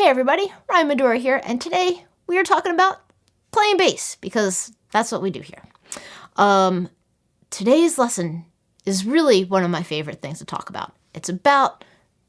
Hey everybody, Ryan Medora here, and today we are talking about playing bass, because that's what we do here. Today's lesson is really one of my favorite things to talk about. It's about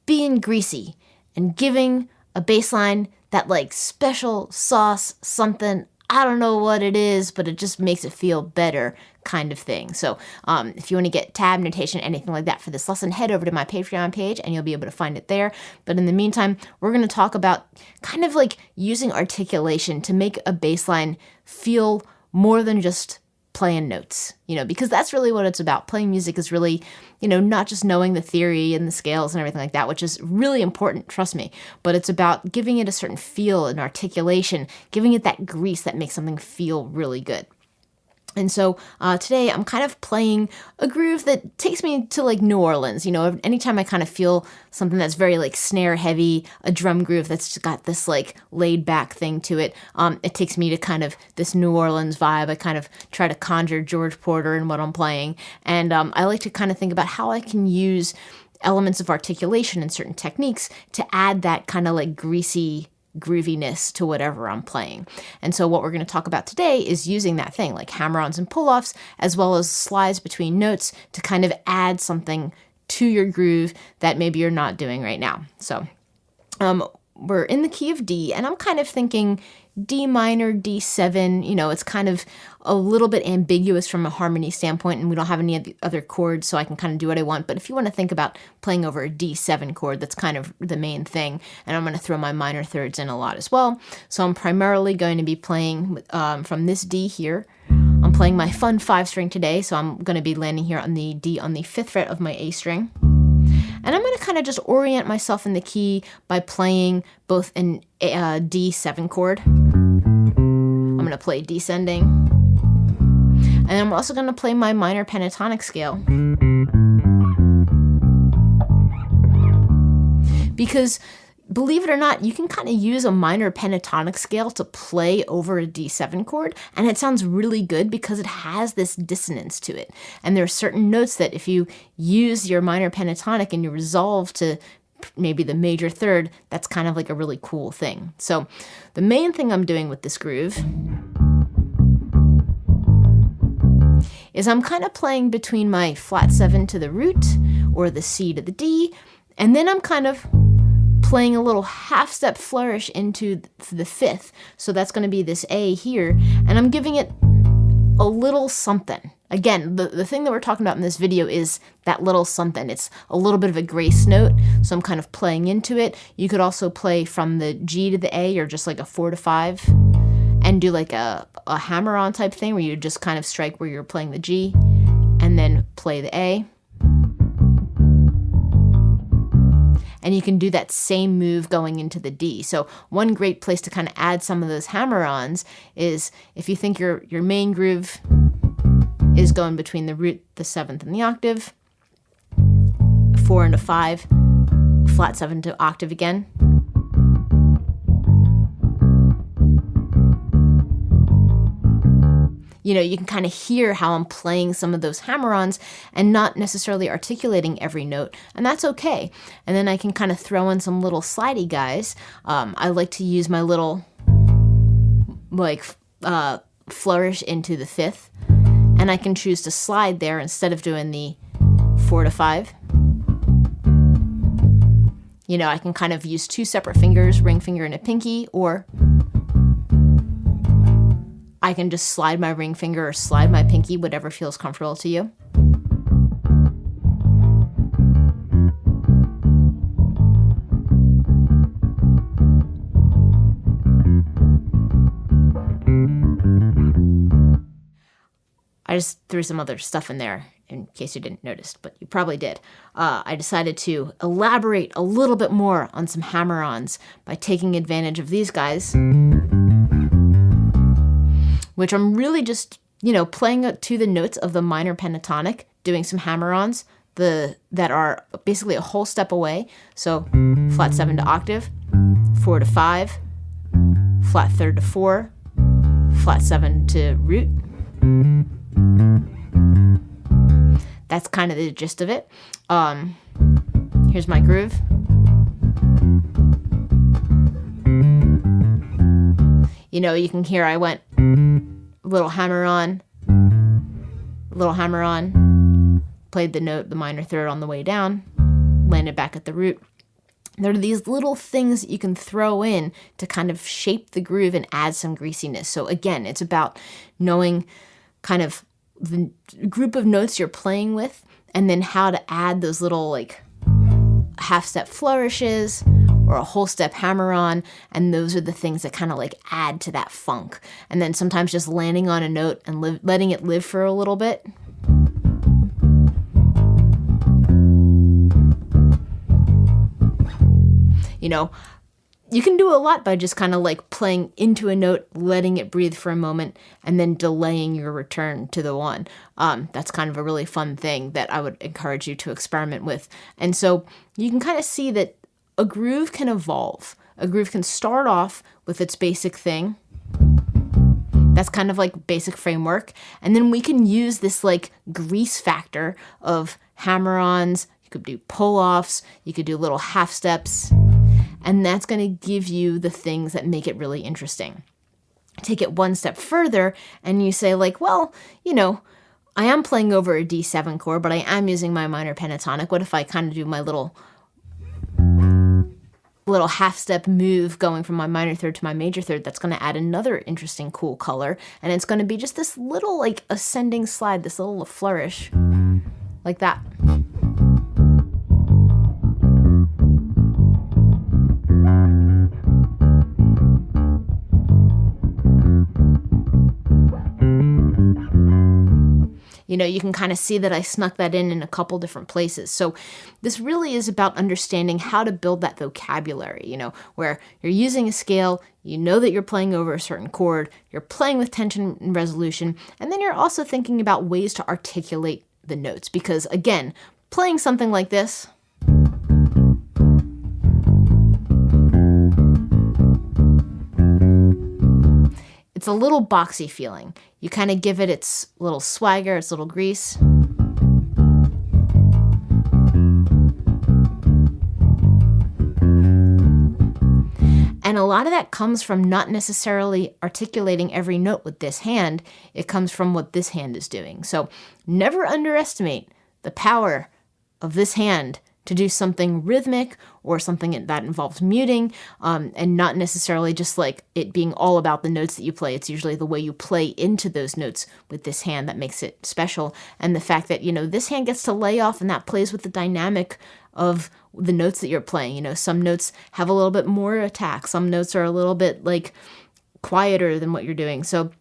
being greasy and giving a bass line that like special sauce, something, I don't know what it is, but it just makes it feel better kind of thing. So if you want to get tab notation, anything like that for this lesson, head over to my Patreon page and you'll be able to find it there. But in the meantime, we're going to talk about kind of like using articulation to make a bass line feel more than just playing notes, because that's really what it's about. Playing music is really, not just knowing the theory and the scales and everything like that, which is really important, trust me, but it's about giving it a certain feel and articulation, giving it that grease that makes something feel really good. And so today I'm kind of playing a groove that takes me to like New Orleans. Anytime I kind of feel something that's very like snare heavy, a drum groove that's got this like laid back thing to it, it takes me to kind of this New Orleans vibe. I kind of try to conjure George Porter in what I'm playing. And I like to kind of think about how I can use elements of articulation and certain techniques to add that kind of like greasy grooviness to whatever I'm playing. And so what we're going to talk about today is using that thing like hammer-ons and pull-offs, as well as slides between notes to kind of add something to your groove that maybe you're not doing right now. So we're in the key of D, and I'm kind of thinking D minor, D7, it's kind of a little bit ambiguous from a harmony standpoint, and we don't have any other chords, so I can kind of do what I want. But if you want to think about playing over a D7 chord, that's kind of the main thing, and I'm going to throw my minor thirds in a lot as well. So I'm primarily going to be playing from this D here. I'm playing my fun 5-string today, so I'm going to be landing here on the D on the 5th fret of my A string. And I'm going to kind of just orient myself in the key by playing both an D7 chord. I'm going to play descending. And I'm also going to play my minor pentatonic scale. Because believe it or not, you can kind of use a minor pentatonic scale to play over a D7 chord, and it sounds really good because it has this dissonance to it. And there are certain notes that if you use your minor pentatonic and you resolve to maybe the major third, that's kind of like a really cool thing. So the main thing I'm doing with this groove is I'm kind of playing between my flat 7 to the root or the C to the D, and then I'm kind of playing a little half-step flourish into the 5th. So that's going to be this A here, and I'm giving it a little something. Again, the thing that we're talking about in this video is that little something. It's a little bit of a grace note, so I'm kind of playing into it. You could also play from the G to the A, or just like a 4 to 5, and do like a hammer-on type thing where you just kind of strike where you're playing the G, and then play the A. And you can do that same move going into the D. So one great place to kind of add some of those hammer-ons is if you think your main groove is going between the root, the 7th, and the octave, 4 into 5, flat 7 to octave again. You can kind of hear how I'm playing some of those hammer-ons and not necessarily articulating every note, and that's okay. And then I can kind of throw in some little slidey guys. I like to use my little flourish into the 5th, and I can choose to slide there instead of doing the 4 to 5. I can kind of use 2 separate fingers, ring finger and a pinky, or I can just slide my ring finger or slide my pinky, whatever feels comfortable to you. I just threw some other stuff in there in case you didn't notice, but you probably did. I decided to elaborate a little bit more on some hammer-ons by taking advantage of these guys, which I'm really just, playing to the notes of the minor pentatonic, doing some hammer-ons that are basically a whole step away. So flat 7 to octave, 4 to 5, flat 3rd to 4, flat 7 to root. That's kind of the gist of it. Here's my groove. You can hear I went little hammer on, played the minor third on the way down, landed back at the root. There are these little things that you can throw in to kind of shape the groove and add some greasiness. So again, it's about knowing kind of the group of notes you're playing with, and then how to add those little like half-step flourishes or a whole step hammer-on, and those are the things that kind of like add to that funk. And then sometimes just landing on a note and letting it live for a little bit. You can do a lot by just kind of like playing into a note, letting it breathe for a moment, and then delaying your return to the one. That's kind of a really fun thing that I would encourage you to experiment with. And so you can kind of see that a groove can evolve. A groove can start off with its basic thing. That's kind of like basic framework. And then we can use this like grease factor of hammer-ons. You could do pull-offs. You could do little half steps. And that's going to give you the things that make it really interesting. Take it one step further and you say like, well, I am playing over a D7 chord, but I am using my minor pentatonic. What if I kind of do my little half step move going from my minor third to my major third? That's going to add another interesting, cool color. And it's going to be just this little like ascending slide, this little flourish like that. You can kind of see that I snuck that in a couple different places. So this really is about understanding how to build that vocabulary, where you're using a scale, that you're playing over a certain chord, you're playing with tension and resolution, and then you're also thinking about ways to articulate the notes. Because again, playing something like this, it's a little boxy feeling. You kind of give it its little swagger, its little grease. And a lot of that comes from not necessarily articulating every note with this hand. It comes from what this hand is doing. So never underestimate the power of this hand to do something rhythmic or something that involves muting, and not necessarily just like it being all about the notes that you play. It's usually the way you play into those notes with this hand that makes it special. And the fact that, this hand gets to lay off and that plays with the dynamic of the notes that you're playing. Some notes have a little bit more attack. Some notes are a little bit like quieter than what you're doing. So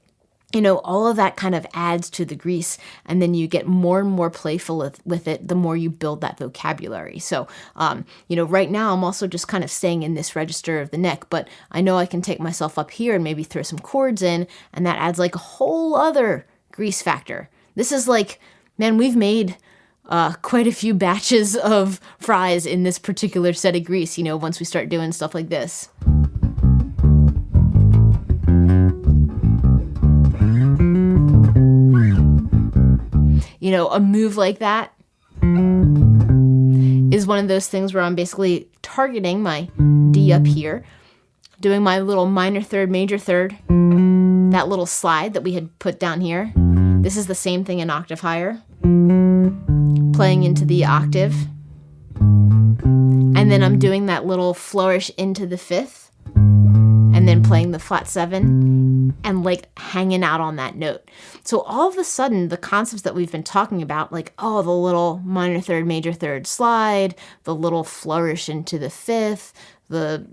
all of that kind of adds to the grease, and then you get more and more playful with it the more you build that vocabulary. So, right now I'm also just kind of staying in this register of the neck, but I know I can take myself up here and maybe throw some chords in, and that adds like a whole other grease factor. This is like, man, we've made quite a few batches of fries in this particular set of grease, once we start doing stuff like this. A move like that is one of those things where I'm basically targeting my D up here, doing my little minor third, major third, that little slide that we had put down here. This is the same thing an octave higher, playing into the octave. And then I'm doing that little flourish into the fifth, and then playing the flat seven and like hanging out on that note. So all of a sudden, the concepts that we've been talking about, like, the little minor third, major third slide, the little flourish into the fifth, the,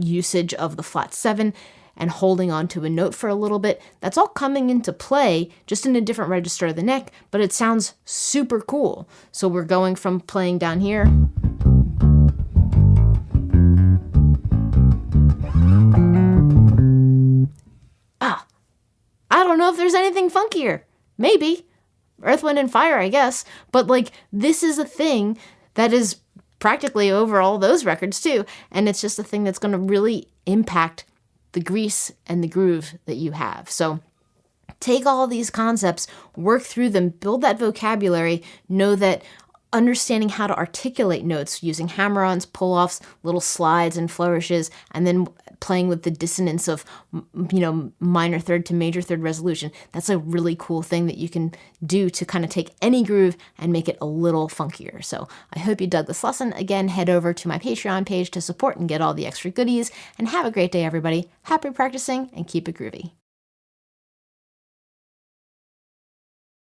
usage of the flat seven and holding on to a note for a little bit, that's all coming into play just in a different register of the neck, but it sounds super cool. So we're going from playing down here I don't know if there's anything funkier. Maybe. Earth, Wind, and Fire, I guess. But, this is a thing that is practically over all those records, too. And it's just a thing that's going to really impact the grease and the groove that you have. So take all these concepts, work through them, build that vocabulary, know that understanding how to articulate notes using hammer-ons, pull-offs, little slides and flourishes, and then playing with the dissonance of, minor third to major third resolution. That's a really cool thing that you can do to kind of take any groove and make it a little funkier. So I hope you dug this lesson. Again, head over to my Patreon page to support and get all the extra goodies. And have a great day, everybody. Happy practicing and keep it groovy.